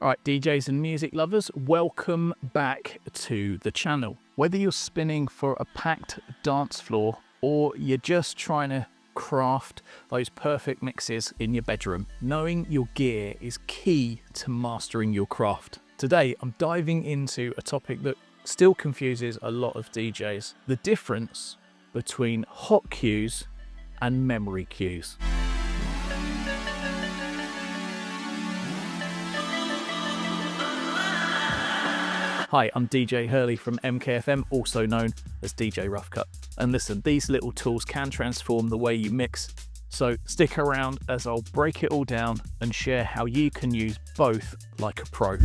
All right, DJs and music lovers, welcome back to the channel. Whether you're spinning for a packed dance floor or you're just trying to craft those perfect mixes in your bedroom, knowing your gear is key to mastering your craft. Today, I'm diving into a topic that still confuses a lot of DJs: the difference between hot cues and memory cues. Hi, I'm DJ Hurley from MKFM, also known as DJ Rough Cut. And listen, these little tools can transform the way you mix. So stick around as I'll break it all down and share how you can use both like a pro.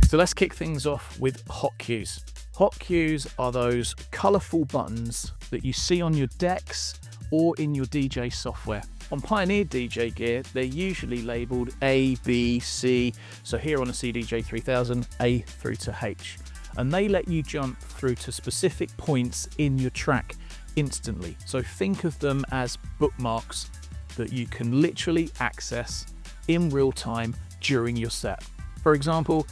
So let's kick things off with hot cues. Hot cues are those colourful buttons that you see on your decks or in your DJ software. On Pioneer DJ gear, they're usually labelled A, B, C, so here on a CDJ 3000, A through to H. And they let you jump through to specific points in your track instantly. So think of them as bookmarks that you can literally access in real time during your set. For example,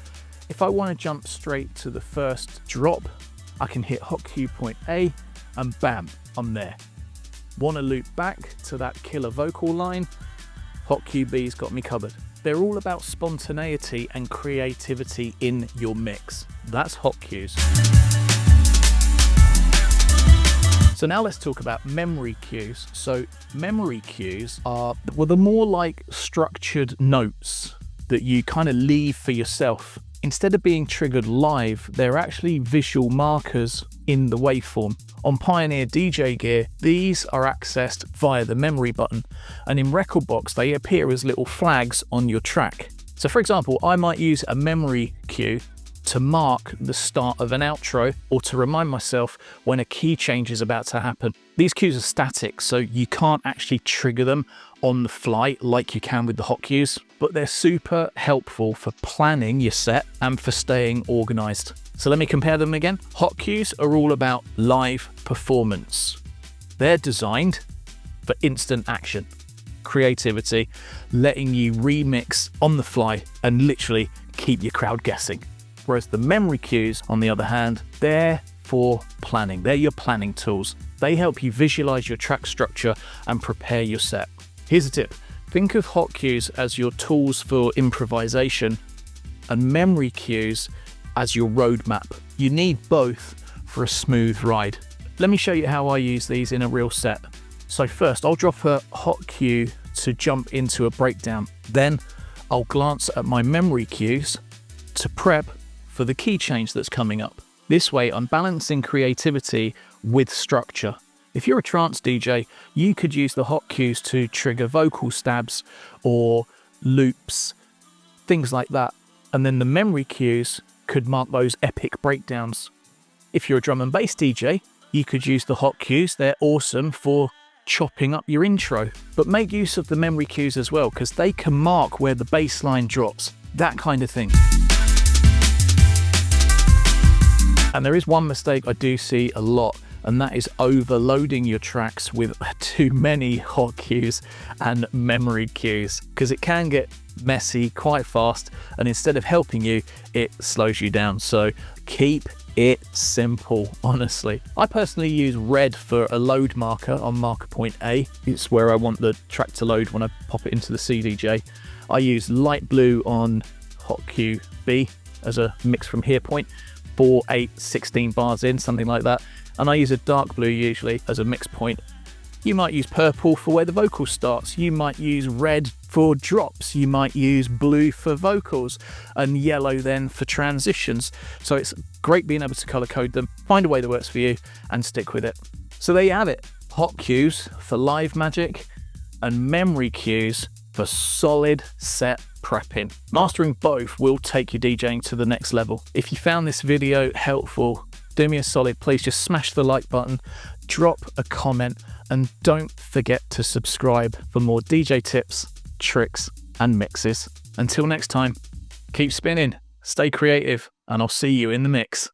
if I want to jump straight to the first drop, I can hit hot cue point A and bam, I'm there. Want to loop back to that killer vocal line? Hot cue B's got me covered. They're all about spontaneity and creativity in your mix. That's hot cues. So now let's talk about memory cues. So memory cues are, well, they're more like structured notes that you kind of leave for yourself. Instead of being triggered live, they're actually visual markers in the waveform. On Pioneer DJ gear, these are accessed via the memory button, and in Rekordbox, they appear as little flags on your track. So for example, I might use a memory cue to mark the start of an outro or to remind myself when a key change is about to happen. These cues are static, so you can't actually trigger them on the fly like you can with the hot cues, but they're super helpful for planning your set and for staying organized. So let me compare them again. Hot cues are all about live performance. They're designed for instant action, creativity, letting you remix on the fly and literally keep your crowd guessing. Whereas the memory cues, on the other hand, they're for planning. They're your planning tools. They help you visualize your track structure and prepare your set. Here's a tip. Think of hot cues as your tools for improvisation and memory cues as your roadmap. You need both for a smooth ride. Let me show you how I use these in a real set. So first, I'll drop a hot cue to jump into a breakdown. Then I'll glance at my memory cues to prep for the key change that's coming up. This way, I'm balancing creativity with structure. If you're a trance DJ, you could use the hot cues to trigger vocal stabs or loops, things like that. And then the memory cues could mark those epic breakdowns. If you're a drum and bass DJ, you could use the hot cues. They're awesome for chopping up your intro. But make use of the memory cues as well, because they can mark where the bass line drops, that kind of thing. And there is one mistake I do see a lot, and that is overloading your tracks with too many hot cues and memory cues, because it can get messy quite fast, and instead of helping you, it slows you down. So keep it simple, honestly. I personally use red for a load marker on marker point A. It's where I want the track to load when I pop it into the CDJ. I use light blue on hot cue B as a mix from here point. 4, 8, 16 bars in, something like that. And I use a dark blue usually as a mix point. You might use purple for where the vocal starts. You might use red for drops. You might use blue for vocals and yellow then for transitions. So it's great being able to color code them, find a way that works for you and stick with it. So there you have it. Hot cues for live magic and memory cues for solid set prepping. Mastering both will take your DJing to the next level. If you found this video helpful, do me a solid, please just smash the like button, drop a comment, and don't forget to subscribe for more DJ tips, tricks, and mixes. Until next time, keep spinning, stay creative, and I'll see you in the mix.